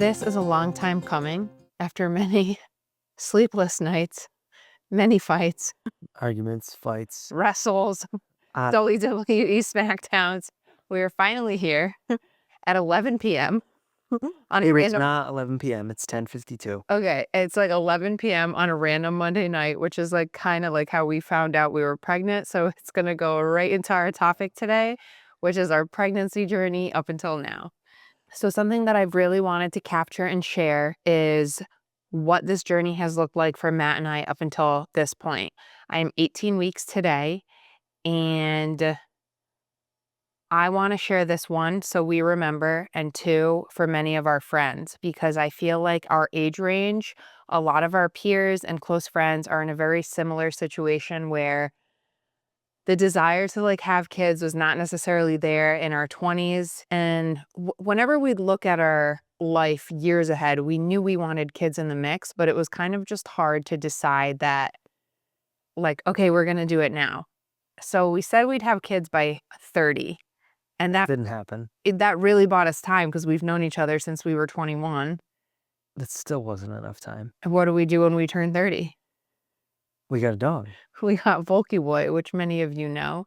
This is a long time coming after many sleepless nights, many fights, Arguments, fights. wrestles, Uh, WWE SmackDowns. We are finally here at 11 p.m. on a It's random. not 11 p.m. It's 10:52. Okay, it's like 11 p.m. on a random Monday night, which is like kind of like how we found out we were pregnant. So it's gonna go right into our topic today, which is our pregnancy journey up until now. So something that I've really wanted to capture and share is what this journey has looked like for Matt and I up until this point. I am 18 weeks today, and I want to share this, one, so we remember, and two, for many of our friends, because I feel like our age range, a lot of our peers and close friends are in a very similar situation where the desire to like have kids was not necessarily there in our 20s. And whenever we'd look at our life years ahead, we knew we wanted kids in the mix, but it was kind of just hard to decide that, like, okay, we're going to do it now. So we said we'd have kids by 30. And that Didn't happen. that really bought us time because we've known each other since we were 21. That still wasn't enough time. And what do we do when we turn 30? We got a dog. We got Volky Boy, which many of you know.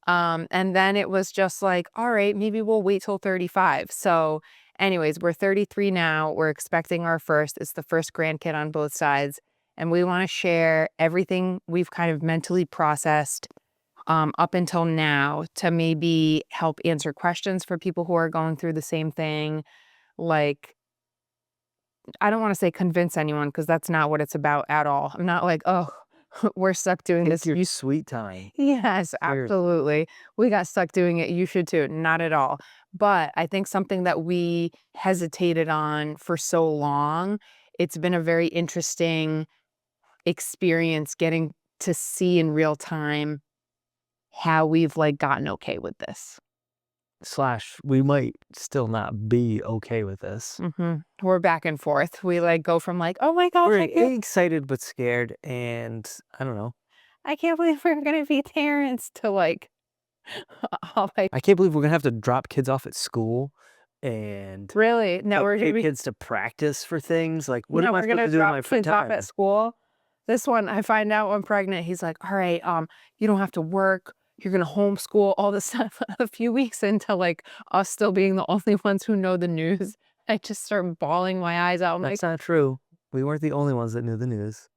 And then it was just like, all right, maybe we'll wait till 35. So anyways, we're 33 now. We're expecting our first. It's the first grandkid on both sides. And we want to share everything we've kind of mentally processed up until now to maybe help answer questions for people who are going through the same thing. Like, I don't want to say convince anyone because that's not what it's about at all. I'm not like, oh, we're stuck doing this. Take your sweet time. Yes, absolutely. We got stuck doing it. You should too. Not at all. But I think something that we hesitated on for so long, it's been a very interesting experience getting to see in real time how we've like gotten okay with this. / we might still not be okay with this. We're back and forth. We like go from like, oh my gosh, We're excited but scared, and I don't know. I can't believe we're gonna be parents, to like, all like, I can't believe we're gonna have to drop kids off at school and really? No, we're take gonna be, kids to practice for things. Like, what no, am I we're supposed gonna to do in my drop free kids off time? at school. This one, I find out I'm pregnant. He's like, all right, you don't have to work. You're gonna homeschool, all this stuff. A few weeks into like us still being the only ones who know the news, I just start bawling my eyes out. I'm like, That's not true. We weren't the only ones that knew the news.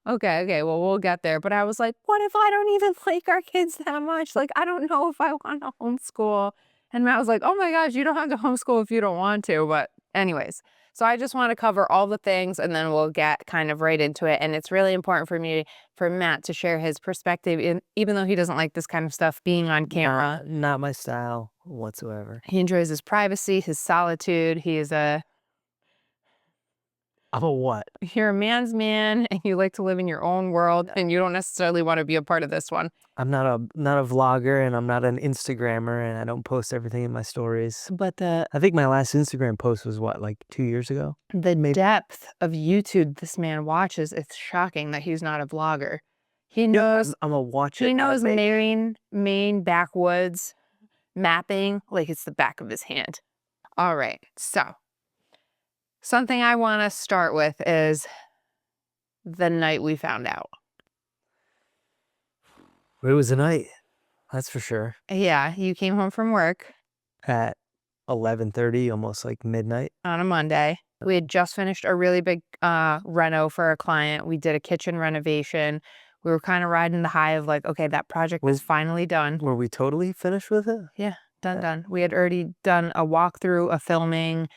okay, well, we'll get there. But I was like, what if I don't even like our kids that much? Like, I don't know if I want to homeschool. And Matt was like, oh my gosh, you don't have to homeschool if you don't want to. But anyways, so I just want to cover all the things and then we'll get kind of right into it. And it's really important for Matt to share his perspective, even though he doesn't like this kind of stuff being on camera. Not my style whatsoever. He enjoys his privacy, his solitude. I'm a what? You're a man's man and you like to live in your own world and you don't necessarily want to be a part of this one. I'm not a vlogger, and I'm not an Instagrammer, and I don't post everything in my stories. But I think my last Instagram post was what, like 2 years ago? the depth of YouTube this man watches, it's shocking that he's not a vlogger. He knows, I'm a watch it. he knows Maine backwoods mapping like it's the back of his hand. All right, so something I want to start with is the night we found out. It was a night, that's for sure. Yeah, you came home from work At 11:30, almost like midnight. on a Monday. We had just finished a really big reno for a client. We did a kitchen renovation. We were kind of riding the high of like, okay, that project was finally done. Were we totally finished with it? Yeah, done. We had already done a walkthrough, a filming,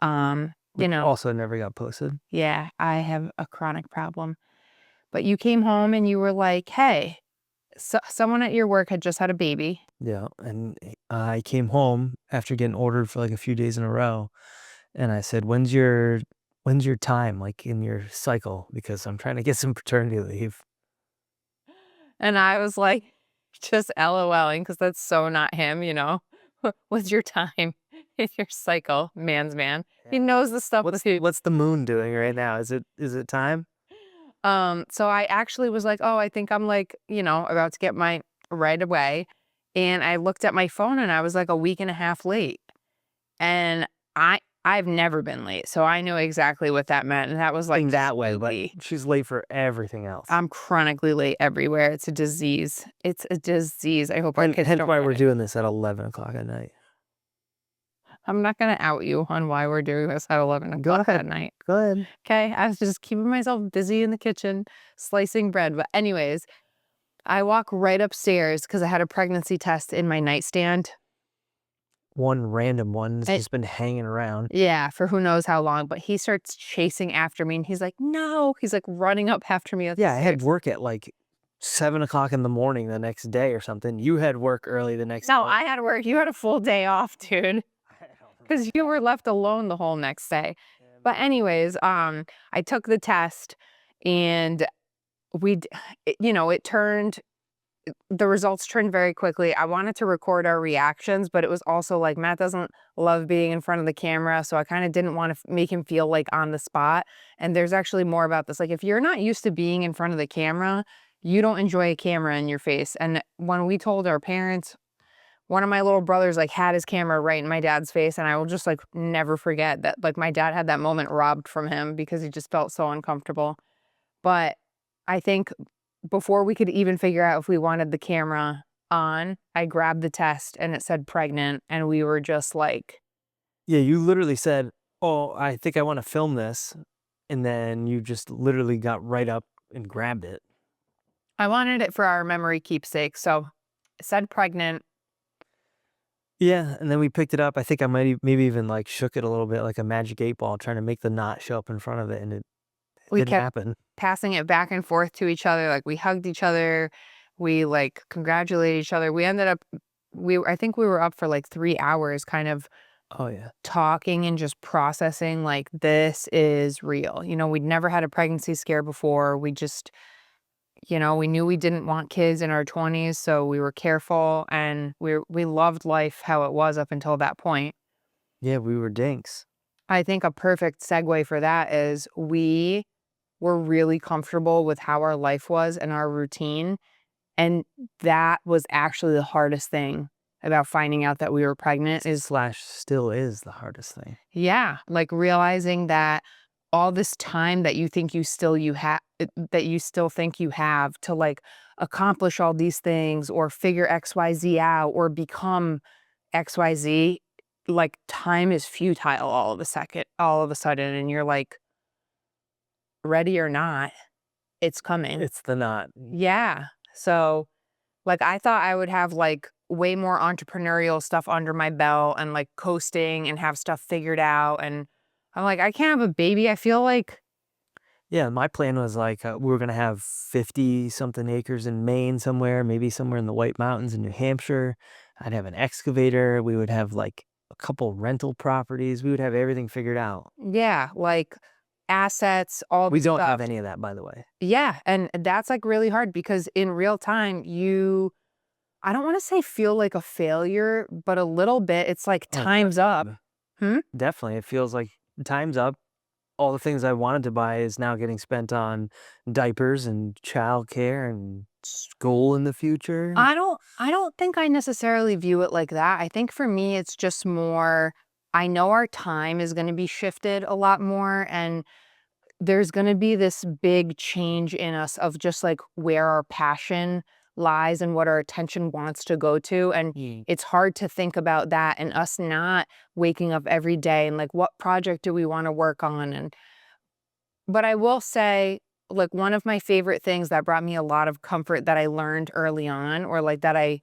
Also never got posted. Yeah, I have a chronic problem. But you came home and you were like, hey, someone at your work had just had a baby. Yeah, and I came home after getting ordered for like a few days in a row, and I said, when's your time, like in your cycle? Because I'm trying to get some paternity leave. And I was like, just LOLing because that's so not him, What's your time in your cycle, man's man? He knows the stuff. What's the moon doing right now? Is it time? So I actually was like, oh, I think I'm like, about to get my right away. And I looked at my phone and I was like a week and a half late. And I've never been late, so I knew exactly what that meant, and that was, like, In that way, but spooky. she's late for everything else. I'm chronically late everywhere. It's a disease. It's a disease. I hope our And kids hence don't why get we're it. doing this at 11 o'clock at night. I'm not gonna out you on why we're doing this at 11 Go o'clock at ahead. night. Go ahead. Okay, I was just keeping myself busy in the kitchen, slicing bread, but anyways, I walk right upstairs because I had a pregnancy test in my nightstand. One random one's It just been hanging around. Yeah, for who knows how long, but he starts chasing after me, and he's like, "No!" He's, like, running up after me up the Yeah, I had stairs. work at, like, 7 o'clock in the morning the next day or something. You had work early the next No, day. I had to work. You had a full day off, dude, I don't because remember you that. were left alone the whole next day. But Maybe. anyways, I took the test, and we d it turned the results turned very quickly. I wanted to record our reactions, but it was also like Matt doesn't love being in front of the camera, so I kind of didn't want to make him feel like on the spot. And there's actually more about this. Like if you're not used to being in front of the camera, you don't enjoy a camera in your face. And when we told our parents, one of my little brothers like had his camera right in my dad's face, and I will just like never forget that like my dad had that moment robbed from him because he just felt so uncomfortable. But I think before we could even figure out if we wanted the camera on, I grabbed the test and it said pregnant, and we were just like, Yeah, you literally said, "Oh, I think I wanna film this," and then you just literally got right up and grabbed it. I wanted it for our memory keepsake. So it said pregnant. Yeah, and then we picked it up. I think I might maybe even, like, shook it a little bit like a magic 8 ball trying to make the knot show up in front of it, and it We didn't kept happen. passing it back and forth to each other. Like we hugged each other. We like congratulated each other. We ended up, I think we were up for like 3 hours kind of Oh, yeah. talking and just processing like this is real. We'd never had a pregnancy scare before. We just, we knew we didn't want kids in our 20s, so we were careful and we loved life how it was up until that point. Yeah, we were dinks. I think a perfect segue for that is we were really comfortable with how our life was and our routine, and that was actually the hardest thing about finding out that we were pregnant is Slash still is the hardest thing. yeah, like realizing that all this time that you think you have that you still think you have to like accomplish all these things or figure XYZ out or become XYZ, like time is futile all of a sudden, and you're like, ready or not, it's coming. It's the knot. Yeah. So like I thought I would have like way more entrepreneurial stuff under my belt and like coasting and have stuff figured out. And I'm like, I can't have a baby. I feel like, Yeah, my plan was, like, we were gonna have 50 something acres in Maine somewhere, maybe somewhere in the White Mountains in New Hampshire. I'd have an excavator. We would have, like, a couple rental properties. We would have everything figured out. yeah, like assets, all We the don't have stuff. any of that, by the way. Yeah. And that's like really hard because in real time, I don't want to say feel like a failure, but a little bit. It's like Oh, time's up. definitely. Hmm? Definitely, it feels like time's up. All the things I wanted to buy is now getting spent on diapers and childcare and school in the future. I don't think I necessarily view it like that. I think for me it's just more I know our time is going to be shifted a lot more, and there's going to be this big change in us of just like where our passion lies and what our attention wants to go to, and Mm. it's hard to think about that and us not waking up every day and like what project do we want to work on. And but I will say, like, one of my favorite things that brought me a lot of comfort that I learned early on, or like that I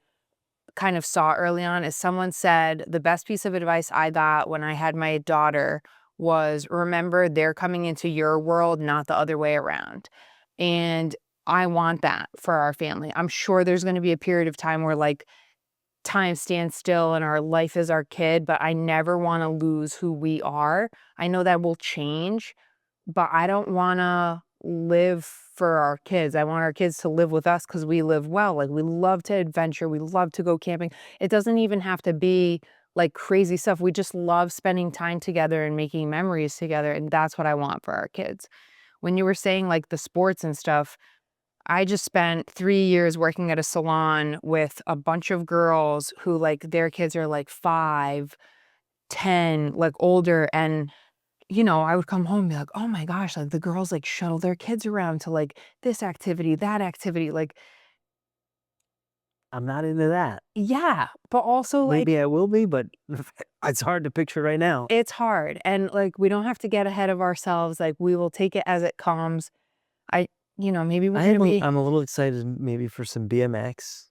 kind of saw early on, is someone said the best piece of advice I got when I had my daughter was remember they're coming into your world, not the other way around. And I want that for our family. I'm sure there's going to be a period of time where like time stands still and our life is our kid, but I never want to lose who we are. I know that will change, but I don't wanna live for our kids. I want our kids to live with us because we live well. Like, we love to adventure, we love to go camping. It doesn't even have to be, like, crazy stuff. We just love spending time together and making memories together, and that's what I want for our kids. When you were saying, like, the sports and stuff, I just spent 3 years working at a salon with a bunch of girls who, like, their kids are, like, 5, 10, like older. And, I would come home and be like, oh my gosh, like the girls like shuttle their kids around to like this activity, that activity. Like, I'm not into that. yeah. But also like Maybe I will be, but it's hard to picture right now. it's hard. And like we don't have to get ahead of ourselves. Like we will take it as it comes. I, maybe we're gonna be I'm a little excited maybe for some BMX.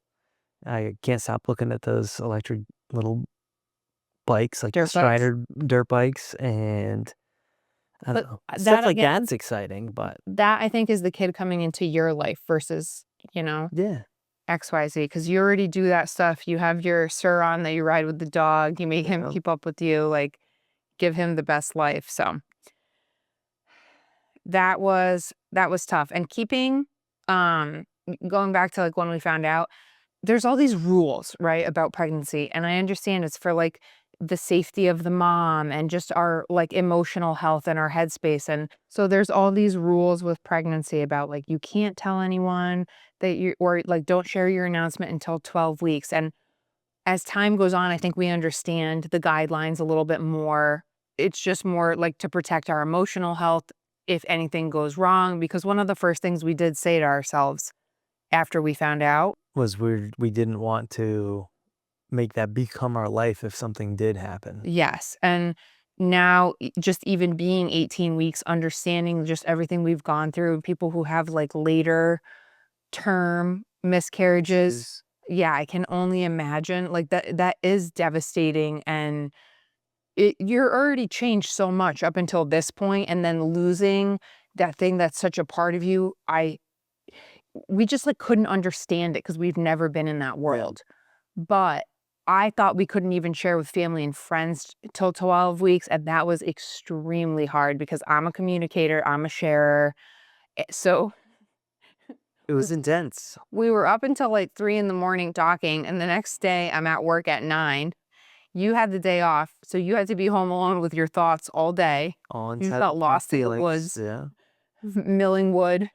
I can't stop looking at those electric little bikes, like dirt bikes. Strider dirt bikes, and I don't But know. Stuff that like again, that's exciting, but that I think is the kid coming into your life versus, yeah. XYZ, because you already do that stuff. You have your Sur on that you ride with the dog. You make him Yeah. keep up with you, like give him the best life. So that was tough. And going back to like when we found out, there's all these rules, right, about pregnancy. And I understand it's for like the safety of the mom and just our like emotional health and our headspace. And so there's all these rules with pregnancy about like you can't tell anyone that you or like don't share your announcement until 12 weeks. And as time goes on, I think we understand the guidelines a little bit more. It's just more like to protect our emotional health if anything goes wrong. Because one of the first things we did say to ourselves after we found out, Was we didn't want to make that become our life if something did happen. yes. And now, just even being 18 weeks, understanding just everything we've gone through, people who have like later term miscarriages. Issues. Yeah, I can only imagine like that is devastating. And you're already changed so much up until this point, and then losing that thing that's such a part of you. We just like couldn't understand it because we've never been in that Yeah. world. But I thought we couldn't even share with family and friends till 12 weeks, and that was extremely hard because I'm a communicator, I'm a sharer. So It was intense. we were up until like 3 in the morning talking, and the next day I'm at work at 9. You had the day off, so you had to be home alone with your thoughts all day. On You set felt our lost in the feelings, woods, yeah. milling wood,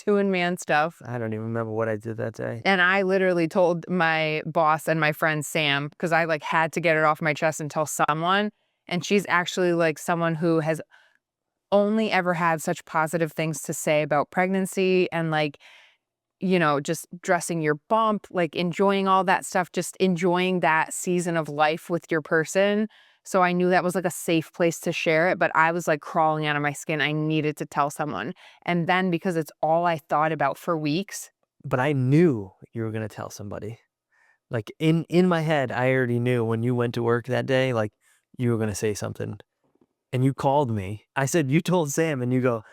doing man stuff. I don't even remember what I did that day. And I literally told my boss and my friend Sam, because I like had to get it off my chest and tell someone. And she's actually like someone who has only ever had such positive things to say about pregnancy and like, just dressing your bump, like enjoying all that stuff, just enjoying that season of life with your person. So I knew that was like a safe place to share it, but I was like crawling out of my skin. I needed to tell someone. And then because it's all I thought about for weeks. But I knew you were gonna tell somebody. Like, in my head, I already knew when you went to work that day, like, you were gonna say something, and you called me. I said, "You told Sam," and you go,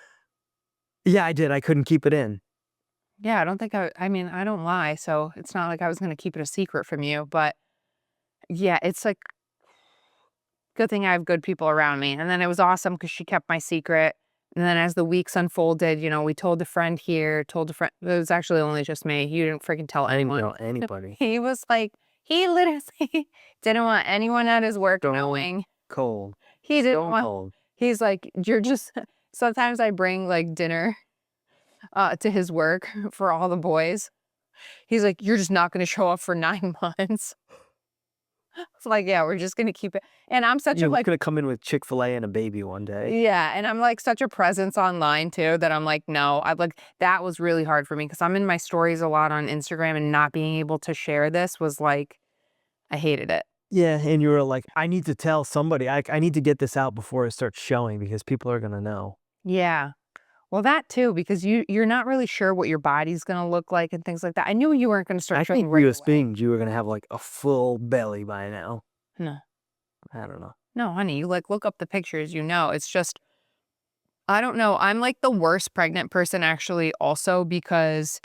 "Yeah, I did, I couldn't keep it in." Yeah, I don't think I mean, I don't lie, so it's not like I was gonna keep it a secret from you, but yeah, it's like good thing I have good people around me. And then it was awesome because she kept my secret. And then as the weeks unfolded, we told a friend here, told a friend. It was actually only just me. You didn't freaking tell I didn't anyone. tell anybody. He was like, he literally didn't want anyone at his work Stone knowing. cold. He didn't Stone want, cold. he's like, you're just, sometimes I bring like dinner to his work for all the boys. He's like, you're just not going to show up for 9 months. It's like, yeah, we're just going to keep it. And I'm such a You're like, gonna come in with Chick-fil-A and a baby one day. yeah, and I'm, like, such a presence online too that I'm like, "No." I like that was really hard for me because 'cause I'm in my stories a lot on Instagram, and not being able to share this was like I hated it. Yeah, and you were like, "I need to tell somebody. I need to get this out before it starts showing because people are gonna know." Yeah. Well, that too, because you're not really sure what your body's gonna look like and things like that. I knew you weren't gonna start I showing think right you away. assumed you were gonna have, like, a full belly by now. No. I don't know. No, honey, you, like, look up the pictures, it's just I don't know, I'm, like, the worst pregnant person actually also because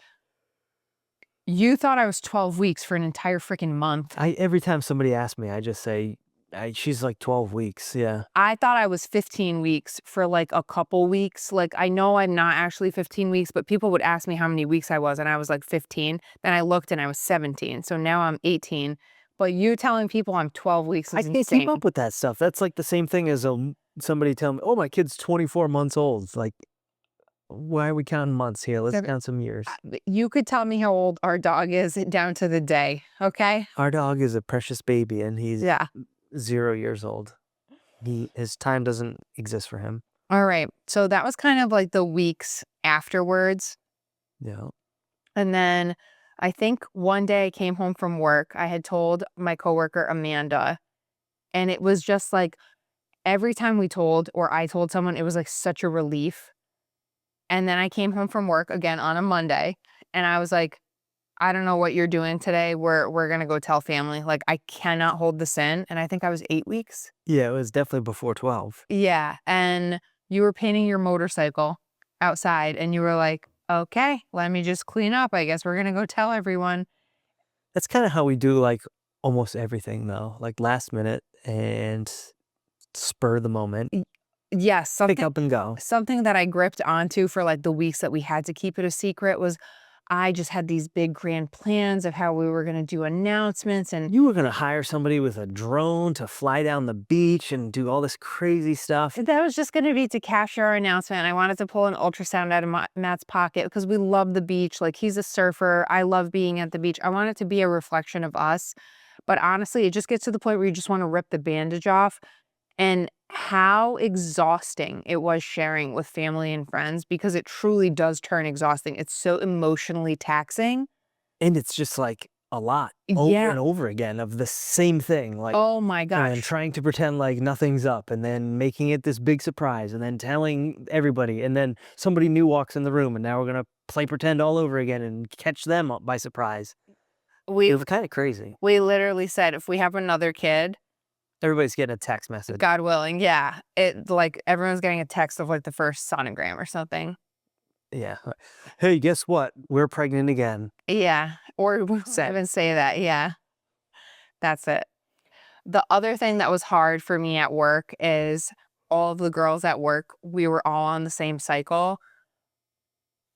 you thought I was 12 weeks for an entire freaking month. Every time somebody asks me, I just say, she's like 12 weeks, yeah. I thought I was 15 weeks for like a couple weeks. Like, I know I'm not actually 15 weeks, but people would ask me how many weeks I was, and I was like 15. Then I looked and I was 17. So now I'm 18. But you telling people I'm 12 weeks I is can't keep insane. up with that stuff. That's like the same thing as, somebody tell me, "Oh, my kid's 24 months old." It's like, why are we counting months here? Let's Seven- count some years. You could tell me how old our dog is down to the day. Okay. Our dog is a precious baby, and he's Yeah. 0 years old. His time doesn't exist for him. All right. So that was kind of like the weeks afterwards. Yeah. And then I think one day I came home from work. I had told my coworker Amanda, and it was just like every time we told or I told someone, it was like such a relief. And then I came home from work again on a Monday, and I was like, I don't know what you're doing today. We're gonna go tell family. Like I cannot hold this in. And I think I was 8 weeks. Yeah, it was definitely before 12. Yeah. And you were painting your motorcycle outside, and you were like, okay, let me just clean up. I guess we're gonna go tell everyone. That's kinda how we do, like, almost everything, though, like, last minute and spur the moment, Y- Yes, pick up and go. something that I gripped onto for like the weeks that we had to keep it a secret was I just had these big grand plans of how we were gonna do announcements and You were gonna hire somebody with a drone to fly down the beach and do all this crazy stuff. that was just gonna be to capture our announcement. I wanted to pull an ultrasound out of Matt's pocket because we love the beach. Like he's a surfer. I love being at the beach. I want it to be a reflection of us. But honestly, it just gets to the point where you just want to rip the bandage off. And how exhausting it was sharing with family and friends because it truly does turn exhausting. It's so emotionally taxing. And it's just, like, a lot over Yeah. and over again of the same thing, like, Oh my and gosh. trying to pretend like nothing's up, and then making it this big surprise, and then telling everybody, and then somebody new walks in the room, and now we're gonna play pretend all over again and catch them up by surprise. It We was kinda crazy. we literally said if we have another kid, Everybody's getting a text message. God willing, yeah. It like everyone's getting a text of like the first sonogram or something. Yeah. "Hey, guess what? We're pregnant again." Yeah. Or we won't Set. even say that. Yeah. That's it. The other thing that was hard for me at work is all of the girls at work, we were all on the same cycle.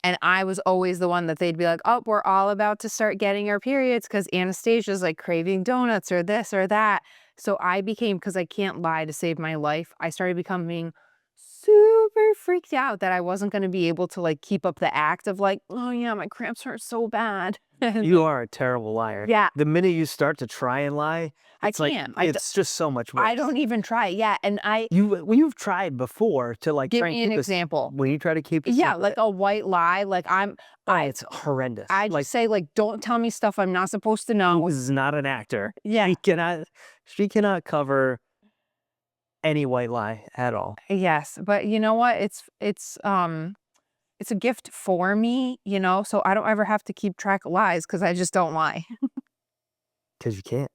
And I was always the one that they'd be like, "Oh, we're all about to start getting our periods because Anastasia's like craving donuts or this or that." So I became, because I can't lie to save my life, I started becoming super freaked out that I wasn't going to be able to like keep up the act of like, "Oh yeah, my cramps hurt so bad." And You are a terrible liar. yeah, The minute you start to try and lie, I it's like can't. it's just so much I worse. don't even try. Yeah, and You've tried before to, like, give try and me an keep us example. when you try to keep a Yeah, like secret. a white lie. Like Oh, I, it's horrendous. I Like, just say like, "Don't tell me stuff I'm not supposed to know." this is not an actor. Yeah. She cannot cover any white lie at all Yes, but you know what? It's a gift for me, so I don't ever have to keep track of lies because I just don't lie. because you can't.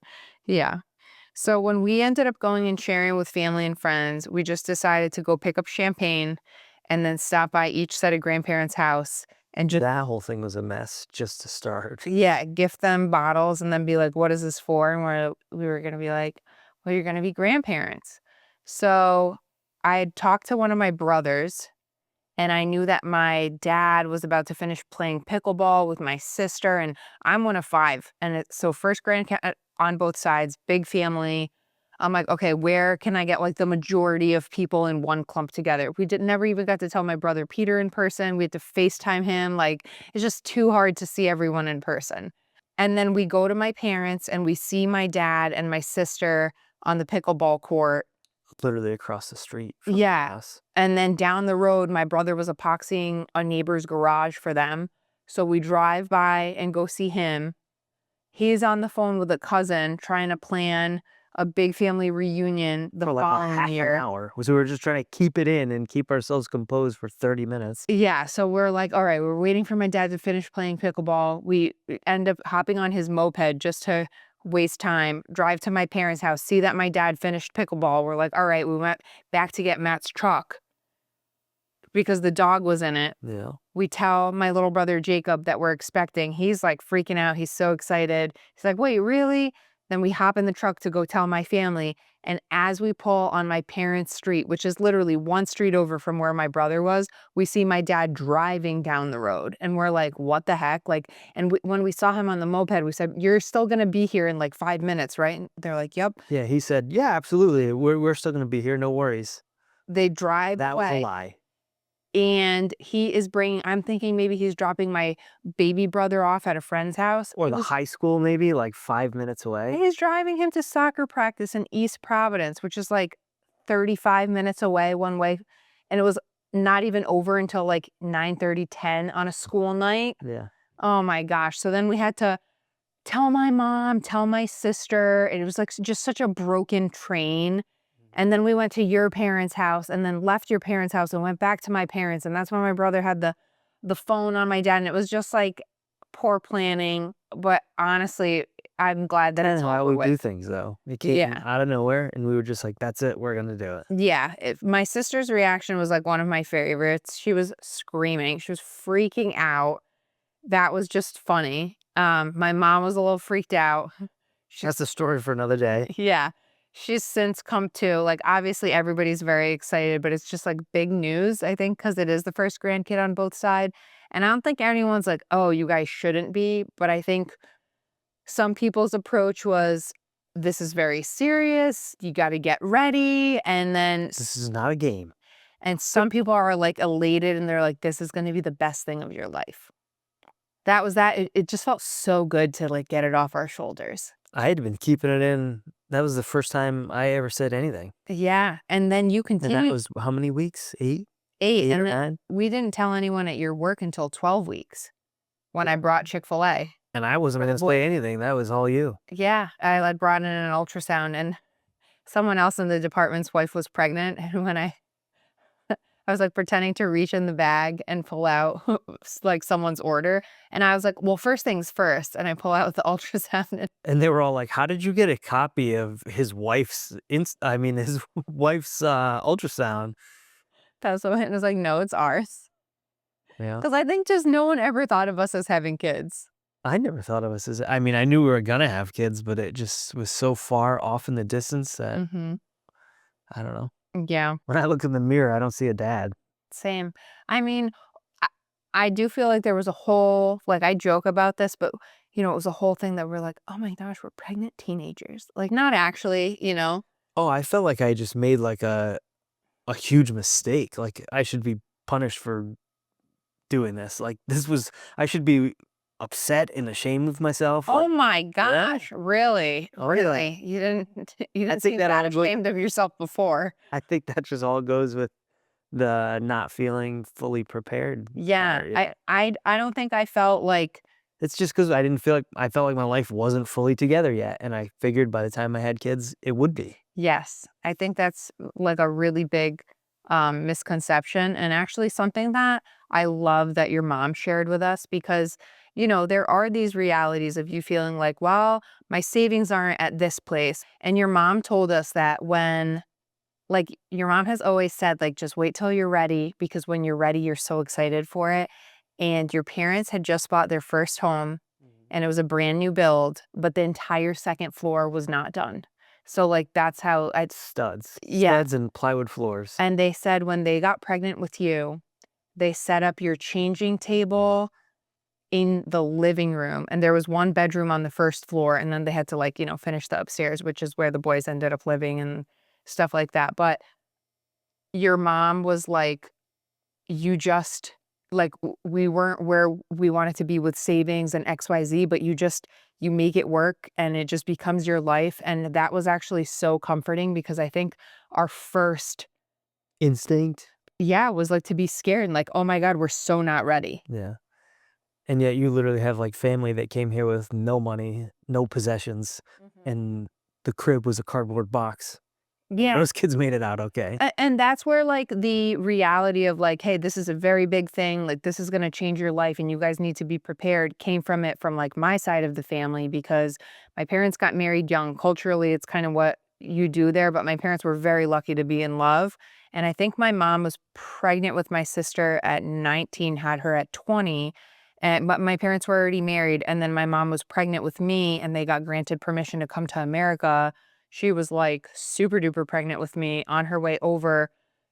Yeah. So when we ended up going and sharing with family and friends, we just decided to go pick up champagne and then stop by each set of grandparents' house and just, That whole thing was a mess just to start. yeah, gift them bottles and then be like, "What is this for?" And we were gonna be like, "Well, you're gonna be grandparents." So I had talked to one of my brothers. And I knew that my dad was about to finish playing pickleball with my sister, and I'm one of 5. And so first on both sides, big family. I'm like, okay, where can I get like the majority of people in one clump together? Never even got to tell my brother Peter in person. We had to FaceTime him. Like it's just too hard to see everyone in person. And then we go to my parents and we see my dad and my sister on the pickleball court. Literally across the street from Yeah. the house. And then down the road, my brother was epoxying a neighbor's garage for them. So we drive by and go see him. He's on the phone with a cousin trying to plan a big family reunion the For, like, a following half an year. hour. So we were just trying to keep it in and keep ourselves composed for 30 minutes. Yeah, so we're like, all right, we're waiting for my dad to finish playing pickleball. We end up hopping on his moped just to waste time, drive to my parents' house, see that my dad finished pickleball. We're like, all right, we went back to get Matt's truck because the dog was in it. Yeah. We tell my little brother Jacob that we're expecting. He's like freaking out. He's so excited. He's like, wait, really? Then we hop in the truck to go tell my family. And as we pull on my parents' street, which is literally one street over from where my brother was, we see my dad driving down the road. And we're like, what the heck? Like, and when we saw him on the moped, we said, you're still going to be here in like 5 minutes, right? And they're like, yep. Yeah, he said, "Yeah, absolutely. We're still gonna be here, no worries." They drive That was a away. lie. and he is bringing I'm thinking maybe he's dropping my baby brother off at a friend's house. Or the high school maybe, like 5 minutes away. He's driving him to soccer practice in East Providence, which is like 35 minutes away one way, and it was not even over until like 9:30, 10 on a school night. Yeah. Oh my gosh. So then we had to tell my mom, tell my sister, and it was like just such a broken train. And then we went to your parents' house and then left your parents' house and went back to my parents. And that's when my brother had the phone on my dad. And it was just like poor planning. But honestly, I'm glad that That's it's how over we do with. things, though. It came Yeah. out of nowhere, and we were just like, "That's it. We're gonna do it." Yeah. My sister's reaction was like one of my favorites. She was screaming. She was freaking out. That was just funny. My mom was a little freaked out. That's a story for another day. Yeah. She's since come to, like, obviously everybody's very excited, but it's just like big news, I think, because it is the first grandkid on both side. And I don't think anyone's like, oh, you guys shouldn't be. But I think some people's approach was, this is very serious. You got to get ready. This is not a game. And some people are like elated and they're like, this is going to be the best thing of your life. That was that. It just felt so good to like get it off our shoulders. I had been keeping it in. That was the first time I ever said anything. Yeah, and then you And that continued was how many weeks? 8? 8, 8 and or then 9? we didn't tell anyone at your work until 12 weeks when I brought Chick-fil-A And I wasn't for the gonna boy. say anything. That was all you. Yeah, I had brought in an ultrasound, and someone else in the department's wife was pregnant, and when I was, like, pretending to reach in the bag and pull out, like, someone's order, and I was like, "Well, first things first," and I pull out the ultrasound, and And they were all like, "How did you get a copy of his wife's his wife's, ultrasound?" that's when it was like, "No, it's ours." Yeah. Because I think just no one ever thought of us as having kids. I never thought of us as I knew we were gonna have kids, but it just was so far off in the distance that Mhm. I don't know. Yeah. When I look in the mirror, I don't see a dad. Same. I mean, I I do feel like there was a whole like, I joke about this, but, it was a whole thing that we're like, "Oh my gosh, we're pregnant teenagers." Like, not actually, you know? Oh, I felt like I just made, like, a huge mistake, like, I should be punished for doing this, like, I should be upset and ashamed of myself, Oh like, my "Ah." gosh, really? Oh, yeah. Really? You didn't you I didn't think seem that that all go ashamed of yourself before. I think that just all goes with the not feeling fully prepared Yeah, part, yeah. I don't think I felt like It's just 'cause I didn't feel like I felt like my life wasn't fully together yet, and I figured by the time I had kids, it would be. yes, I think that's like a really big misconception and actually something that I love that your mom shared with us because, there are these realities of you feeling like, well, my savings aren't at this place. And your mom told us that like, your mom has always said, like, just wait till you're ready because when you're ready, you're so excited for it. And your parents had just bought their first home Mhm. and it was a brand new build, but the entire second floor was not done. So, like, that's how I, yeah. Studs and plywood floors. And they said when they got pregnant with you, they set up your changing table in the living room, and there was one bedroom on the first floor, and then they had to, like, finish the upstairs, which is where the boys ended up living and stuff like that. But your mom was like, "You just like, we weren't where we wanted to be with savings and XYZ, but you make it work, and it just becomes your life." And that was actually so comforting because I think our first Instinct? yeah, was, like, to be scared and like, "Oh my god, we're so not ready." Yeah. And yet you literally have, like, family that came here with no money, no possessions, Mhm. and the crib was a cardboard box. Yeah, Those kids made it out okay. and that's where, like, the reality of, like, "Hey, this is a very big thing, like, this is gonna change your life, and you guys need to be prepared," came from, like, my side of the family because my parents got married young. Culturally, it's kind of what you do there, but my parents were very lucky to be in love, and I think my mom was pregnant with my sister at 19, had her at 20, and but my parents were already married, and then my mom was pregnant with me, and they got granted permission to come to America. She was, like, super duper pregnant with me on her way over.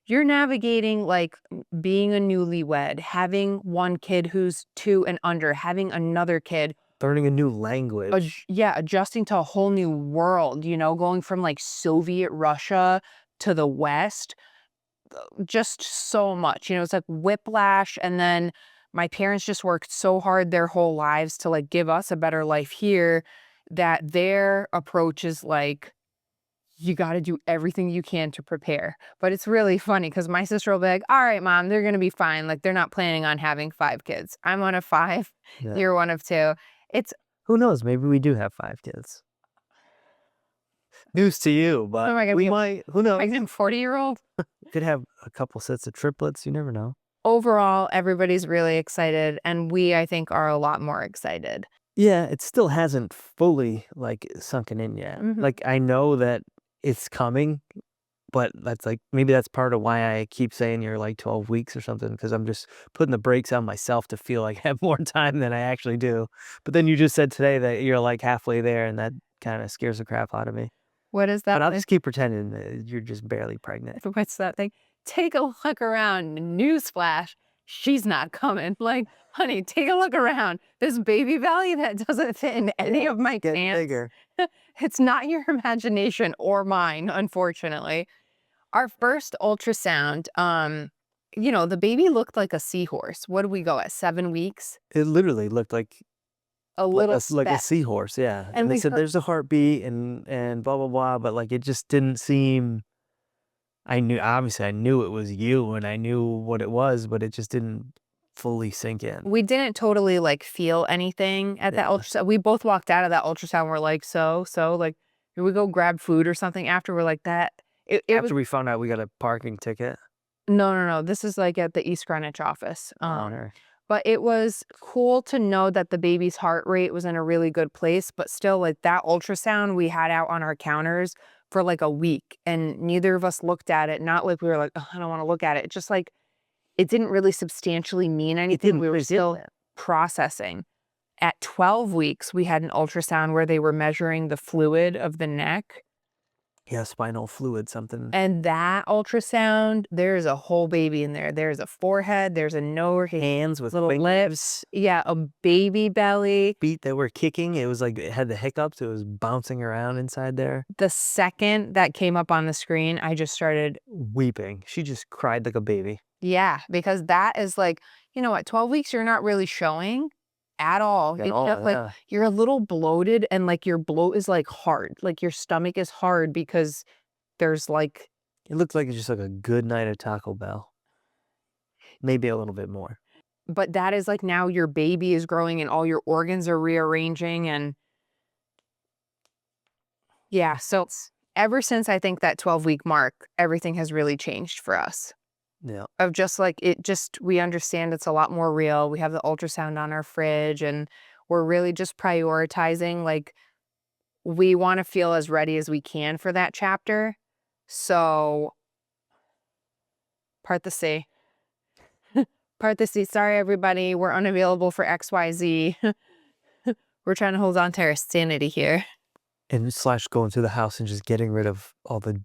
You're navigating, like, being a newlywed, having one kid who's 2 and under, having another kid, Learning a new language. yeah, adjusting to a whole new world, going from, like, Soviet Russia to the West. just so much, it's like whiplash. And then my parents just worked so hard their whole lives to like give us a better life here, that their approach is like, you got to do everything you can to prepare. But it's really funny because my sister will be like, all right, mom, they're going to be fine. Like, they're not planning on having 5 kids. I'm one of 5. Yeah. You're one of 2. It's, Who knows? Maybe we do have 5 kids. News to you, but oh my God, we might. Who knows? pregnant 40-year-old. Could have a couple sets of triplets. You never know. Overall, everybody's really excited. And we, I think, are a lot more excited. Yeah, it still hasn't fully like sunken in yet. Mhm. Like I know that it's coming, but that's like maybe that's part of why I keep saying you're like 12 weeks or something because I'm just putting the brakes on myself to feel like I have more time than I actually do. But then you just said today that you're like halfway there, and that kind of scares the crap out of me. What is that? But I'll just keep pretending that you're just barely pregnant. What's that thing? Take a look around. Newsflash. She's not coming. Like, honey, take a look around. This baby belly that doesn't fit in any of my Getting pants. bigger. It's not your imagination or mine, unfortunately. Our first ultrasound, the baby looked like a seahorse. What do we go at, 7 weeks? It literally looked like A little like a speck. seahorse, yeah. And And they we said heard, there's a heartbeat and blah blah blah, but like it just didn't seem. I knew it was you and I knew what it was, but it just didn't fully sink in. we didn't totally like feel anything at that Yeah. ultrasound. We both walked out of that ultrasound. We're like, so, like, here we go grab food or something after. We're like that. It was, After we found out we got a parking ticket. no, no, no. This is like at the East Greenwich office. Honor. But it was cool to know that the baby's heart rate was in a really good place, but still like that ultrasound we had out on our counters for like a week and neither of us looked at it. Not like we were like, oh, I don't want to look at it. It's just like it didn't really substantially mean anything. We were It still didn't. processing. At 12 weeks, we had an ultrasound where they were measuring the fluid of the neck. Yeah, spinal fluid, something. And that ultrasound, there's a whole baby in there. There's a forehead, there's a nose, Hands with little fingers, lips. Yeah, a baby belly. feet that were kicking. It was like it had the hiccups. It was bouncing around inside there. The second that came up on the screen, I just started, Weeping. She just cried like a baby. yeah, because that is like, at 12 weeks, you're not really showing at all. At It's all, just like yeah. you're a little bloated and like your bloat is like hard. Like your stomach is hard because there's like, It looked like just like a good night at Taco Bell. Maybe a little bit more. but that is like now your baby is growing and all your organs are rearranging. And yeah, so ever since I think that 12-week mark, everything has really changed for us. Yeah. Of just like we understand it's a lot more real. We have the ultrasound on our fridge and we're really just prioritizing like we want to feel as ready as we can for that chapter. So part the C. Part the C. Sorry, everybody. We're unavailable for XYZ. We're trying to hold on to our sanity here. And slash going through the house and just getting rid of all the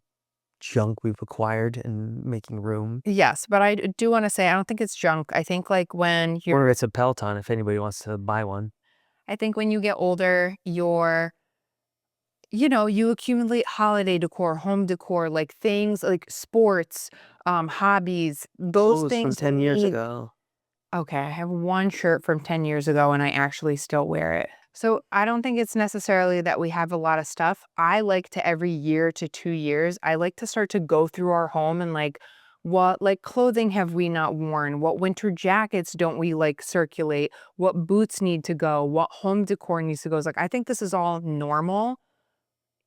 junk we've acquired and making room. Yes, but I do want to say I don't think it's junk. I think like when you're, Or it's a Peloton if anybody wants to buy one. I think when you get older, you accumulate holiday decor, home decor, like things like sports, hobbies, those Clothes from things 10 years need. ago. Okay, I have one shirt from 10 years ago and I actually still wear it. So I don't think it's necessarily that we have a lot of stuff. I like to every year to 2 years, I like to start to go through our home and like what like clothing have we not worn? What winter jackets don't we like circulate? What boots need to go? What home decor needs to go? It's like I think this is all normal.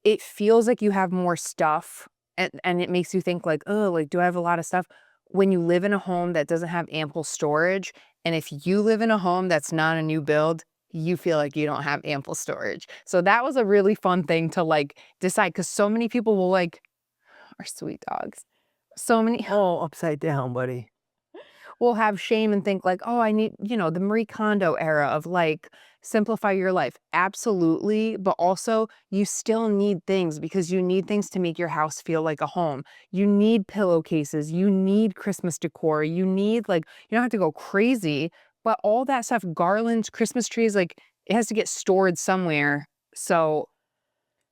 It feels like you have more stuff and it makes you think like, oh, like do I have a lot of stuff? When you live in a home that doesn't have ample storage, and if you live in a home that's not a new build, you feel like you don't have ample storage. So that was a really fun thing to like decide because so many people will like our sweet dogs. So many Oh, upside down, buddy. will have shame and think like, oh, I need, the Marie Kondo era of like simplify your life. Absolutely. But also you still need things because you need things to make your house feel like a home. You need pillowcases. You need Christmas decor. You need like, you don't have to go crazy, but all that stuff, garlands, Christmas trees, like it has to get stored somewhere. So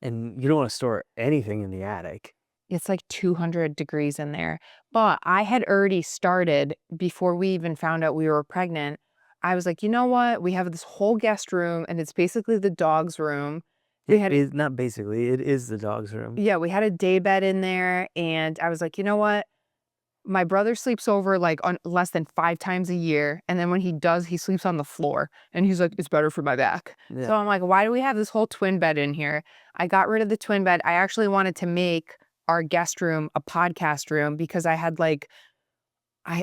And you don't want to store anything in the attic. It's like 200 degrees in there. But I had already started before we even found out we were pregnant. I was like, you know what? We have this whole guest room and it's basically the dog's room. We had, Not basically, it is the dog's room. yeah, we had a day bed in there. And I was like, you know what? My brother sleeps over like on less than 5 times a year, and then when he does, he sleeps on the floor, and he's like, "It's better for my back." Yeah. So I'm like, "Why do we have this whole twin bed in here?" I got rid of the twin bed. I actually wanted to make our guest room a podcast room because I had like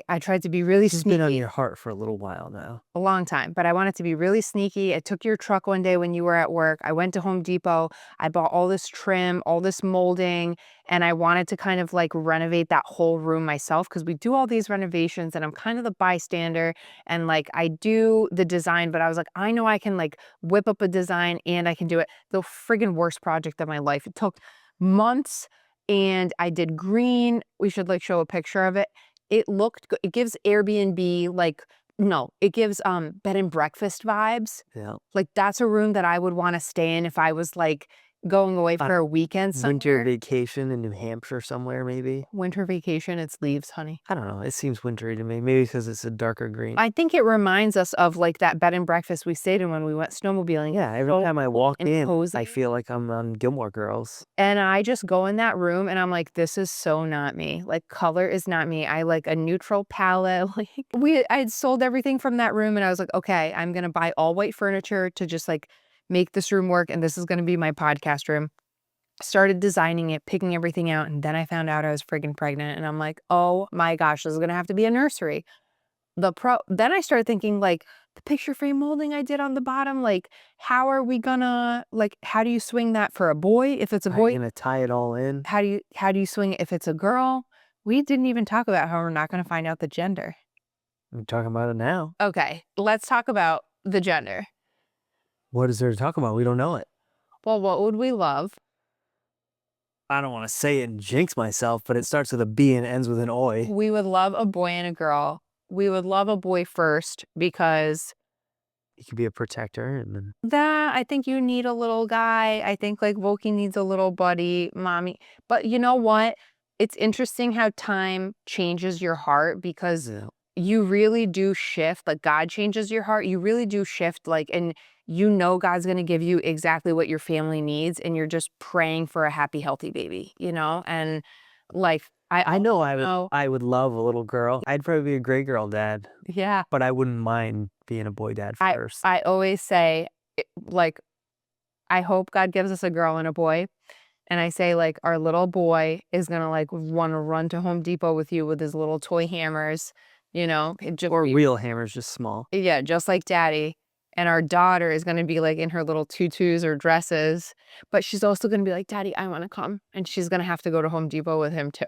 I tried to be really This has been on sneaky your heart for a little while now. a long time, but I wanted to be really sneaky. I took your truck one day when you were at work. I went to Home Depot. I bought all this trim, all this molding, and I wanted to kind of like renovate that whole room myself because we do all these renovations and I'm kind of the bystander and like I do the design, but I was like, I know I can like whip up a design and I can do it. The friggin' worst project of my life. It took months and I did green. We should like show a picture of it. It looked good. It gives Airbnb like no, it gives, bed and breakfast vibes. Yeah. Like, that's a room that I would wanna stay in if I was, like, going away On for a weekend winter somewhere. vacation in New Hampshire somewhere, maybe? Winter vacation, it's leaves, honey. I don't know, it seems wintry to me, maybe because it's a darker green. I think it reminds us of, like, that bed and breakfast we stayed in when we went snowmobiling. Yeah, every So time I cool walk and in, I cozy, feel like I'm on Gilmore Girls. and I just go in that room and I'm like, "This is so not me." Like, color is not me. I like a neutral palette, like, I had sold everything from that room and I was like, "Okay, I'm gonna buy all white furniture to just, like, make this room work, and this is gonna be my podcast room." Started designing it, picking everything out, and then I found out I was friggin' pregnant, and I'm like, "Oh my gosh, this is gonna have to be a nursery." Then I started thinking, like, the picture frame molding I did on the bottom, like, how are we gonna like, how do you swing that for a boy? If it's a How you boy, gonna tie it all in? how do you swing it if it's a girl? We didn't even talk about how we're not gonna find out the gender. I'm talking about it now. Okay, let's talk about the gender. What is there to talk about? We don't know it. Well, what would we love? I don't wanna say it and jinx myself, but it starts with a B and ends with an OI. We would love a boy and a girl. We would love a boy first because He could be a protector and then that I think you need a little guy. I think like Loki needs a little buddy, mommy. But you know what? It's interesting how time changes your heart because yeah. you really do shift. Like God changes your heart. You really do shift. Like, and you know God's going to give you exactly what your family needs. And you're just praying for a happy, healthy baby, you know? And like, I I know also know, I would love a little girl. I'd probably be a great girl dad, yeah, but I wouldn't mind being a boy dad first. I always say, like, I hope God gives us a girl and a boy. And I say, like, our little boy is gonna, like, wanna run to Home Depot with you with his little toy hammers, you know? It just Or real hammers, just small. yeah, just like daddy. And our daughter is gonna be, like, in her little tutus or dresses, but she's also gonna be like, "Daddy, I wanna come." And she's gonna have to go to Home Depot with him too.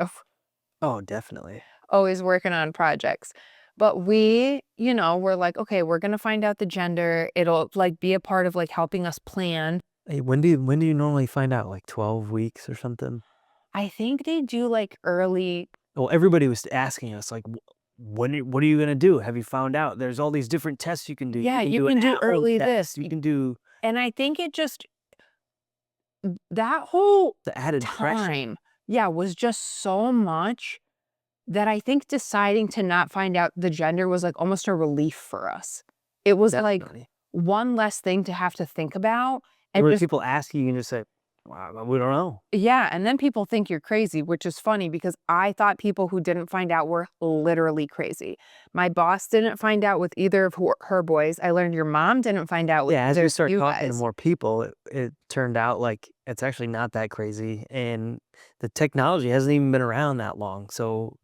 Oh, definitely. Always working on projects. But we, you know, we're like, "Okay, we're gonna find out the gender. It'll, like, be a part of, like, helping us plan." Hey, when do you normally find out? Like 12 weeks or something? I think they do, like, early. Well, everybody was asking us like, what are you gonna do? Have you found out? There's all these different tests you can do. You Yeah, can you do an can do at-home early this, test. You can do and I think it just that whole the added pressure. time, yeah, was just so much that I think deciding to not find out the gender was, like, almost a relief for us. It was, like, Definitely. one less thing to have to think about and When just people ask you, you can just say, "Wow, we don't know." yeah, and then people think you're crazy, which is funny because I thought people who didn't find out were literally crazy. My boss didn't find out with either of her boys. I learned your mom didn't find out with Yeah, as either we of start you talking to guys. more people, it turned out like it's actually not that crazy, and the technology hasn't even been around that long. So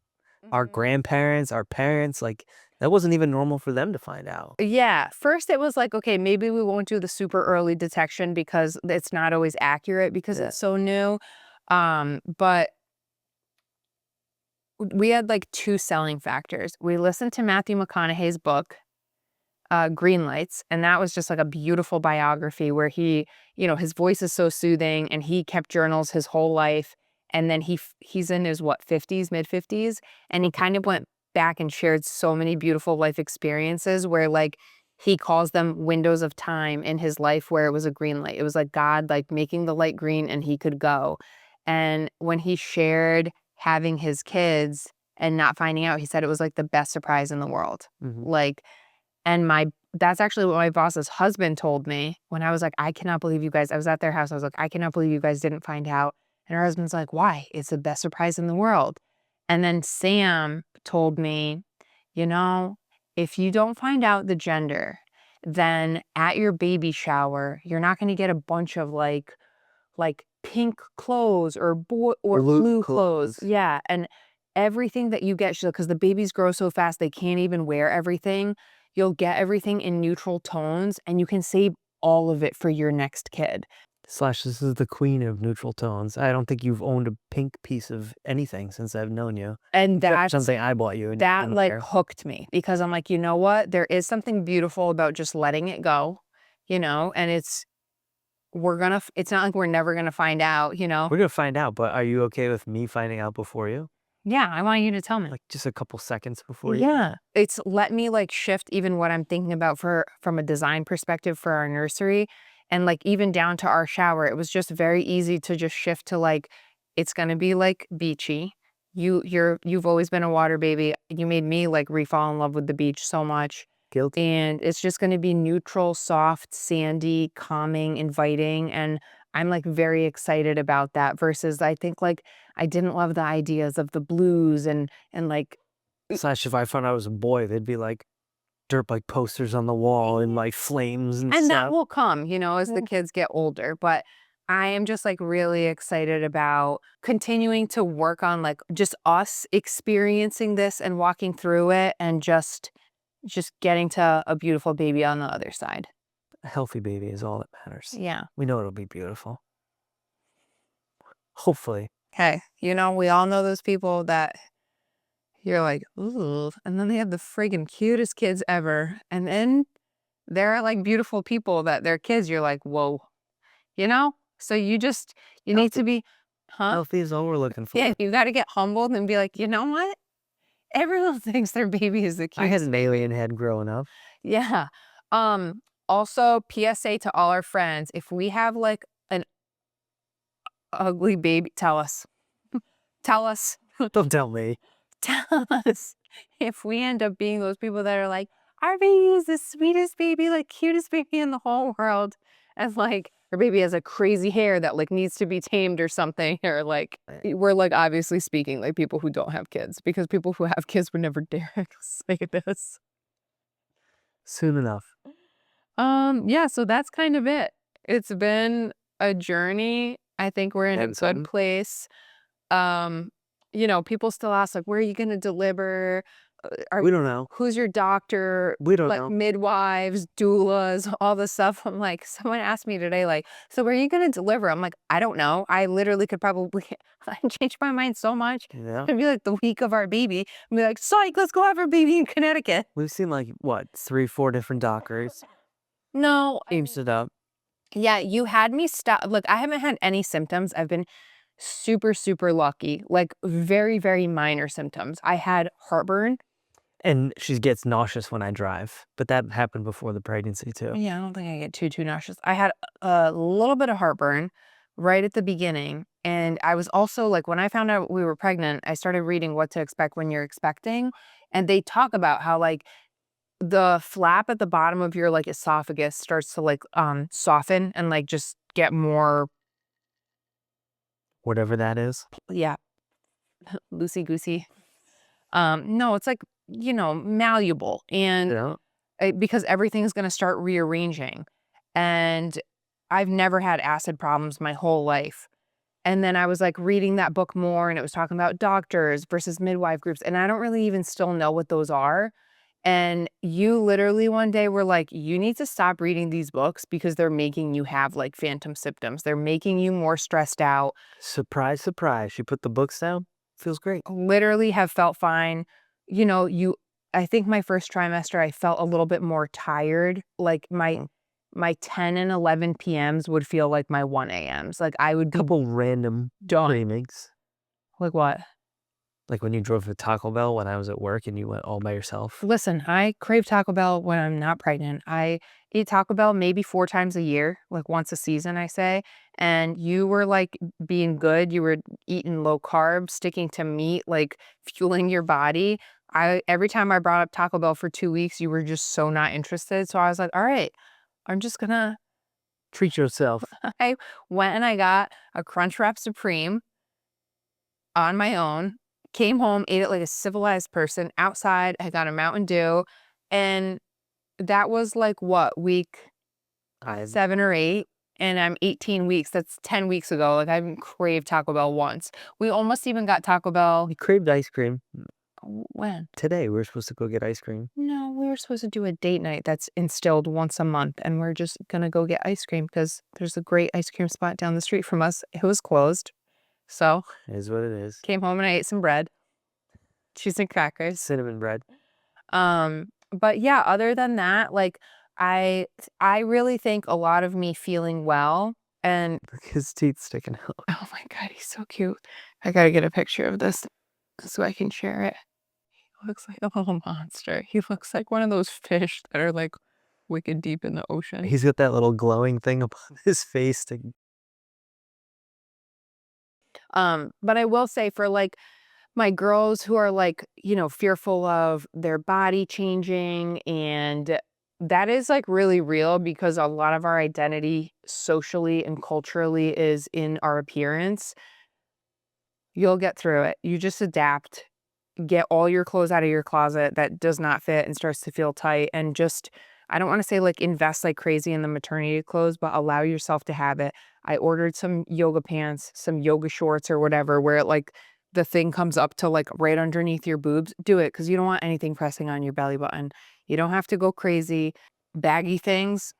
our Mhm. grandparents, our parents, like that wasn't even normal for them to find out. Yeah, first it was like, okay, maybe we won't do the super early detection because it's not always accurate because Yeah. it's so new. But we had like two selling factors. We listened to Matthew McConaughey's book, Green Lights, and that was just like a beautiful biography where he, you know, his voice is so soothing and he kept journals his whole life. And then he's in his what 50s, mid 50s, and he kind of went back and shared so many beautiful life experiences where like he calls them windows of time in his life where it was a green light. It was like God like making the light green and he could go. And when he shared having his kids and not finding out, he said it was like the best surprise in the world. Mhm. Like, and that's actually what my boss's husband told me when I was like, I cannot believe you guys, I was at their house. I was like, I cannot believe you guys didn't find out. And her husband's like, why? It's the best surprise in the world. And then Sam told me, you know, if you don't find out the gender, then at your baby shower, you're not going to get a bunch of like pink clothes or Or blue clothes. clothes. Yeah. And everything that you get, because the babies grow so fast, they can't even wear everything. You'll get everything in neutral tones and you can save all of it for your next kid. Slash, this is the queen of neutral tones. I don't think you've owned a pink piece of anything since I've known you. And Except something I bought you and you that didn't like wear. hooked me because I'm like, you know what? There is something beautiful about just letting it go, and it's not like we're never gonna find out, We're gonna find out, but are you okay with me finding out before you? Yeah, I want you to tell me. Like, just a couple seconds before you? Yeah. It's let me like shift even what I'm thinking about from a design perspective for our nursery and like even down to our shower. It was just very easy to just shift to like it's going to be like beachy. You've always been a water baby. You made me like re-fall in love with the beach so much. Guilty. And it's just going to be neutral, soft, sandy, calming, inviting and I'm like very excited about that versus I think like I didn't love the ideas of the blues and like Slash, if I found out I was a boy, they'd be like dirt bike posters on the wall and like flames and and that stuff. will come, as the Yeah. kids get older, but I am just, like, really excited about continuing to work on, like, just us experiencing this and walking through it and just getting to a beautiful baby on the other side. A healthy baby is all that matters. Yeah. We know it'll be beautiful. Hopefully. Hey, we all know those people that you're like, "Ooh," and then they have the friggin' cutest kids ever, and then there are, like, beautiful people that their kids, you're like, "Whoa." You know? So you need to Healthy. be huh? Healthy is all we're looking for. Yeah, you gotta get humbled and be like, "You know what? Everyone thinks their baby is the I had cutest." an alien head growing up. Yeah. Also, PSA to all our friends, if we have, like, an ugly baby tell us. Tell us. Don't tell me. Tell us if we end up being those people that are like, "Our baby is the sweetest baby, like, cutest baby in the whole world," and, like, our baby has a crazy hair that, like, needs to be tamed or something, or, like, we're, like, obviously speaking like people who don't have kids, because people who have kids would never dare say this. Soon enough. Yeah, so that's kind of it. It's been a journey. I think we're in a And good something. place. Um, people still ask like, "Where are you gonna deliver? Are We don't know. Who's your doctor?" We don't Like know. midwives, doulas, all this stuff. I'm like, someone asked me today, like, "So where are you gonna deliver?" I'm like, "I don't know. I literally could probably I change my mind so much. Yeah. It'd be like the week of our baby. And be like, psych, let's go have our baby in Connecticut. We've seen like what, 3, 4 different doctors. No, Teams it up. yeah, you had me stop. Look, I haven't had any symptoms. I've been super, super lucky. Like very, very minor symptoms. I had heartburn. And she gets nauseous when I drive, but that happened before the pregnancy too. Yeah, I don't think I get too nauseous. I had a little bit of heartburn right at the beginning. And I was also like, when I found out we were pregnant, I started reading what to expect when you're expecting. And they talk about how like the flap at the bottom of your like esophagus starts to like soften and like just get more, Whatever that is. yeah, loosey goosey. No, it's like, malleable. And Yeah. because everything's going to start rearranging. And I've never had acid problems my whole life. And then I was like reading that book more and it was talking about doctors versus midwife groups. And I don't really even still know what those are. And you literally one day were like, you need to stop reading these books because they're making you have like phantom symptoms. They're making you more stressed out. Surprise, surprise. She put the books down. Feels great. Literally have felt fine. I think my first trimester, I felt a little bit more tired. Like Mm. my 10 and 11 PMs would feel like my 1 AMs. Like I would be Couple random done. cravings. Like what? Like when you drove to Taco Bell when I was at work and you went all by yourself? Listen, I crave Taco Bell when I'm not pregnant. I eat Taco Bell maybe 4 times a year, like once a season, I say. And you were like being good. You were eating low carb, sticking to meat, like fueling your body. I every time I brought up Taco Bell for 2 weeks, you were just so not interested. So I was like, all right, I'm just gonna Treat yourself. I went and I got a Crunchwrap Supreme on my own, came home, ate it like a civilized person. Outside, I got a Mountain Dew, and that was like what, week I 7 or 8? And I'm 18 weeks. That's 10 weeks ago. Like, I haven't craved Taco Bell once. We almost even got Taco Bell we craved ice cream. when? Today, we were supposed to go get ice cream. No, we were supposed to do a date night that's instilled once a month, and we're just gonna go get ice cream because there's a great ice cream spot down the street from us. It was closed. So, It is what it is. came home and I ate some bread, cheese and crackers. Cinnamon bread. But yeah, other than that, like I really think a lot of me feeling well and Look, his teeth sticking out. oh my God, he's so cute. I gotta get a picture of this so I can share it. He looks like a little monster. He looks like one of those fish that are like wicked deep in the ocean. He's got that little glowing thing upon his face to But I will say for like my girls who are like, fearful of their body changing and that is like really real because a lot of our identity socially and culturally is in our appearance. You'll get through it. You just adapt, get all your clothes out of your closet that does not fit and starts to feel tight and just I don't want to say like invest like crazy in the maternity clothes, but allow yourself to have it. I ordered some yoga pants, some yoga shorts or whatever where it like the thing comes up to like right underneath your boobs. Do it because you don't want anything pressing on your belly button. You don't have to go crazy. Baggy things.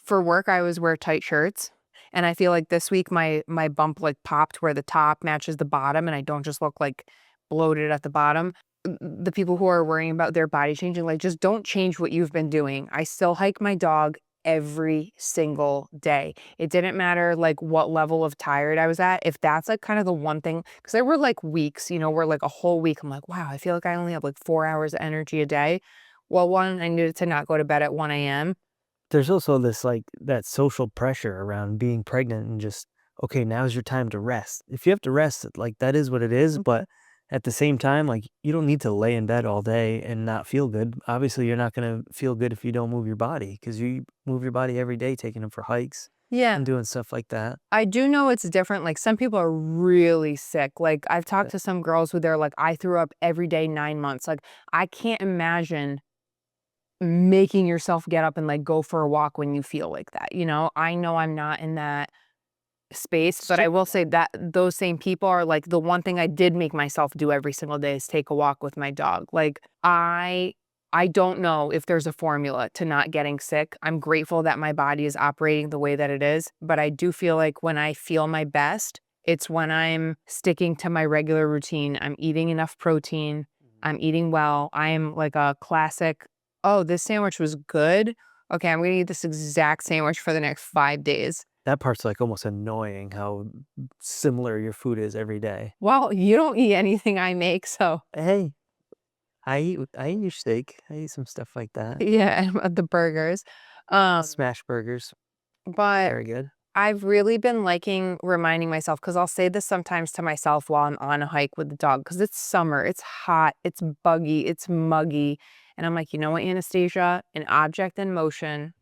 For work, I always wear tight shirts. And I feel like this week my bump like popped where the top matches the bottom and I don't just look like bloated at the bottom. The people who are worrying about their body changing, like just don't change what you've been doing. I still hike my dog every single day. It didn't matter like what level of tired I was at. If that's like kind of the one thing, because there were like weeks, where like a whole week, I'm like, wow, I feel like I only have like 4 hours of energy a day. Well, one, I needed to not go to bed at 1 a.m. there's also this, like, that social pressure around being pregnant and just, "Okay, now's your time to rest." If you have to rest, like, that is what it is, but at the same time, like, you don't need to lay in bed all day and not feel good. Obviously, you're not gonna feel good if you don't move your body because you move your body every day, taking them for hikes Yeah. and doing stuff like that. I do know it's different. Like some people are really sick. Like I've talked to some girls who they're like, I threw up every day 9 months. Like I can't imagine making yourself get up and like go for a walk when you feel like that. I know I'm not in that space, but I will say that those same people are like the one thing I did make myself do every single day is take a walk with my dog. Like I don't know if there's a formula to not getting sick. I'm grateful that my body is operating the way that it is, but I do feel like when I feel my best, it's when I'm sticking to my regular routine. I'm eating enough protein. I'm eating well. I am like a classic, oh, this sandwich was good. Okay, I'm going to eat this exact sandwich for the next 5 days. That part's, like, almost annoying how similar your food is every day. Well, you don't eat anything I make, so Hey, I eat your steak. I eat some stuff like that. yeah, and the burgers. Um, Smash burgers, but very good. I've really been liking reminding myself because I'll say this sometimes to myself while I'm on a hike with the dog because it's summer, it's hot, it's buggy, it's muggy. And I'm like, you know what, Anastasia? An object in motion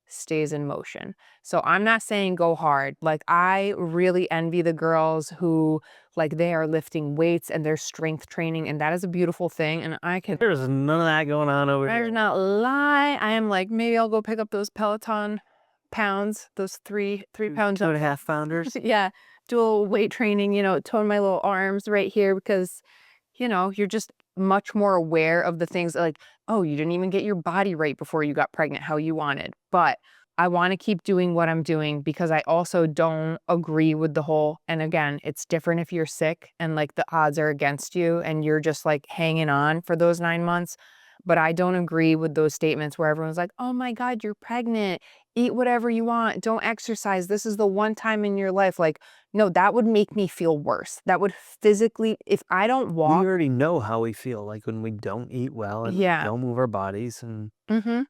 stays in motion. So I'm not saying go hard. Like I really envy the girls who like they are lifting weights and they're strength training and that is a beautiful thing and I can There's none of that going on over I here. do not lie. I am like maybe I'll go pick up those Peloton pounds, those three pounds Two of and a half pounders. yeah, dual weight training, tone my little arms right here because you're just much more aware of the things like, oh, you didn't even get your body right before you got pregnant how you wanted. But I want to keep doing what I'm doing because I also don't agree with the whole, and again, it's different if you're sick and like the odds are against you and you're just like hanging on for those 9 months. But I don't agree with those statements where everyone's like, oh my God, you're pregnant. Eat whatever you want. Don't exercise. This is the one time in your life. Like, no, that would make me feel worse. That would physically, if I don't We walk. already know how we feel, like, when we don't eat well and Yeah. don't move our bodies, and Mm-hmm.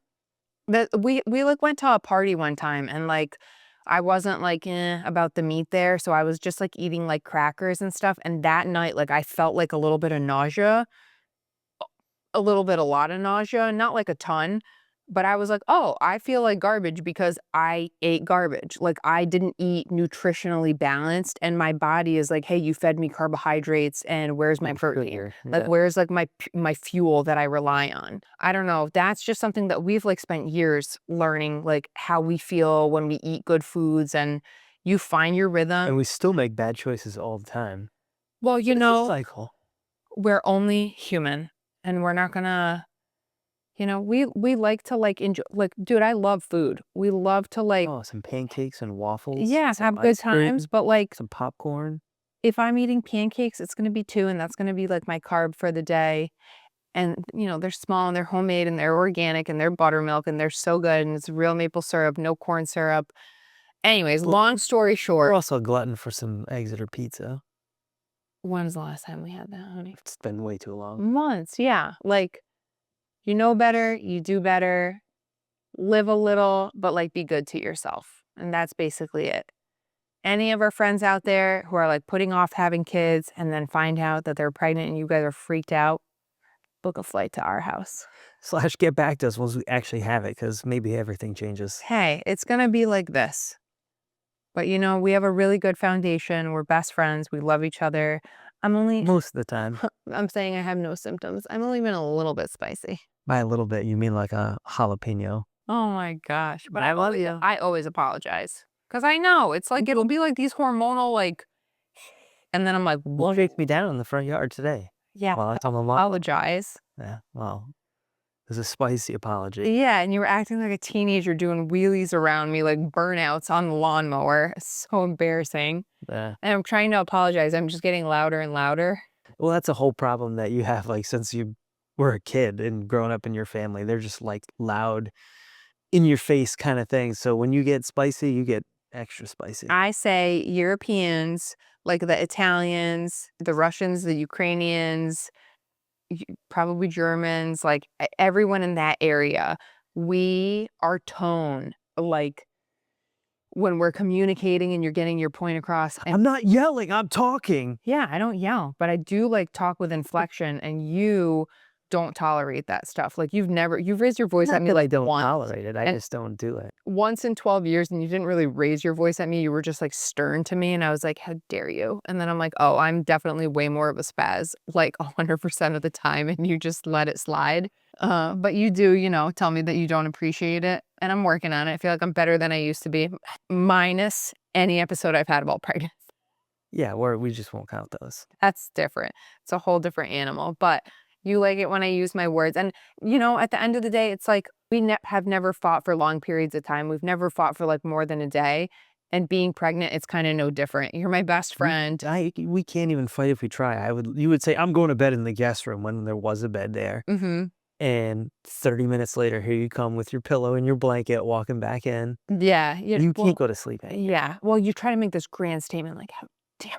That we like went to a party one time and like I wasn't like about the meat there, so I was just like eating like crackers and stuff. And that night, like I felt like a little bit of nausea, a lot of nausea, not like a ton, but I was like, oh, I feel like garbage because I ate garbage. Like I didn't eat nutritionally balanced, and my body is like, hey, you fed me carbohydrates, and where's my protein? sugar, Like yeah. where's like my fuel that I rely on? I don't know. That's just something that we've like spent years learning, like how we feel when we eat good foods, and you find your rhythm. And we still make bad choices all the time. Well, It's a cycle. we're only human, and we're not gonna. We like to like enjoy, like, dude, I love food. We love to like, Oh, some pancakes and waffles, yeah, some have good ice cream, times, but like some popcorn. if I'm eating pancakes, it's gonna be two, and that's gonna be like my carb for the day. And they're small and they're homemade and they're organic and they're buttermilk and they're so good and it's real maple syrup, no corn syrup. Anyways, Well, long story we're short, also a glutton for some Exeter pizza. when's the last time we had that, honey? It's been way too long. Months, yeah. Like, you know better, you do better, live a little, but like be good to yourself. And that's basically it. Any of our friends out there who are like putting off having kids and then find out that they're pregnant and you guys are freaked out, book a flight to our house. / get back to us once we actually have it, because maybe everything changes. Hey, it's gonna be like this. But we have a really good foundation. We're best friends. We love each other. Most of the time. I'm saying I have no symptoms. I'm only been a little bit spicy. By a little bit, you mean like a jalapeno. Oh my gosh. But I love you. I always apologize. Because I know it's like, it'll be like these hormonal, like, and then I'm like, Well, what? shake me down in the front yard today. Yeah, Well, I'm a lot. apologize. Yeah, well, it was a spicy apology. Yeah, and you were acting like a teenager doing wheelies around me, like burnouts on the lawnmower. It's so embarrassing. Yeah. And I'm trying to apologize. I'm just getting louder and louder. Well, that's a whole problem that you have, like, since you were a kid and growing up in your family. They're just, like, loud, in your face kinda thing, so when you get spicy, you get extra spicy. I say Europeans, like the Italians, the Russians, the Ukrainians, probably Germans, like everyone in that area, our tone, like when we're communicating and you're getting your point across. And I'm not yelling, I'm talking. yeah, I don't yell, but I do like talk with inflection, and you don't tolerate that stuff. Like you've raised your voice Not at me that I like don't once. tolerate it, I And just don't do it. once in 12 years, and you didn't really raise your voice at me. You were just like stern to me. And I was like, how dare you? And then I'm like, oh, I'm definitely way more of a spaz, like 100% of the time. And you just let it slide. But you do, tell me that you don't appreciate it. And I'm working on it. I feel like I'm better than I used to be, minus any episode I've had about pregnancy. Yeah, we just won't count those. That's different. It's a whole different animal. But you like it when I use my words. And, at the end of the day, it's like we have never fought for long periods of time. We've never fought for like more than a day. And being pregnant, it's kind of no different. You're my best friend. We can't even fight if we try. You would say, I'm going to bed in the guest room when there was a bed there. Mm-hmm. And 30 minutes later, here you come with your pillow and your blanket walking back in. Yeah. You can't go to sleep. Yeah. Well, you try to make this grand statement like, how dare you?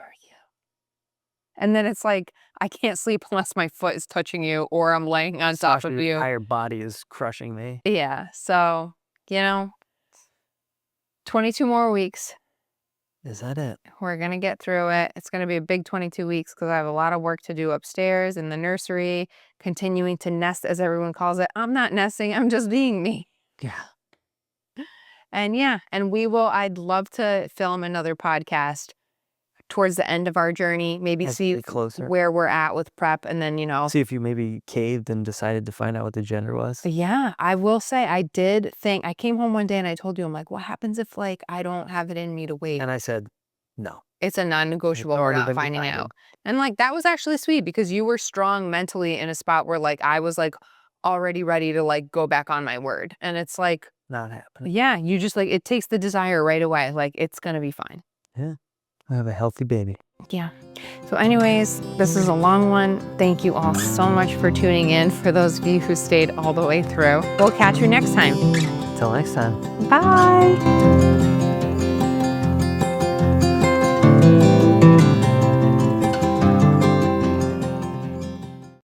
And then it's like, I can't sleep unless my foot is touching you or I'm laying on top of Your you. entire body is crushing me. Yeah. So, 22 more weeks. Is that it? We're going to get through it. It's going to be a big 22 weeks because I have a lot of work to do upstairs in the nursery, continuing to nest, as everyone calls it. I'm not nesting. I'm just being me. Yeah. And I'd love to film another podcast towards the end of our journey, maybe see closer where we're at with prep, and then, see if you maybe caved and decided to find out what the gender was. Yeah, I will say I did think, I came home one day and I told you, I'm like, what happens if like I don't have it in me to wait? And I said, no. It's a non-negotiable. We're not finding out. And like that was actually sweet because you were strong mentally in a spot where like I was like already ready to like go back on my word. And it's like not happening. Yeah, you just like, it takes the desire right away. Like it's gonna be fine. Yeah. I have a healthy baby. Yeah. So anyways, this is a long one. Thank you all so much for tuning in. For those of you who stayed all the way through, we'll catch you next time. Till next time. Bye.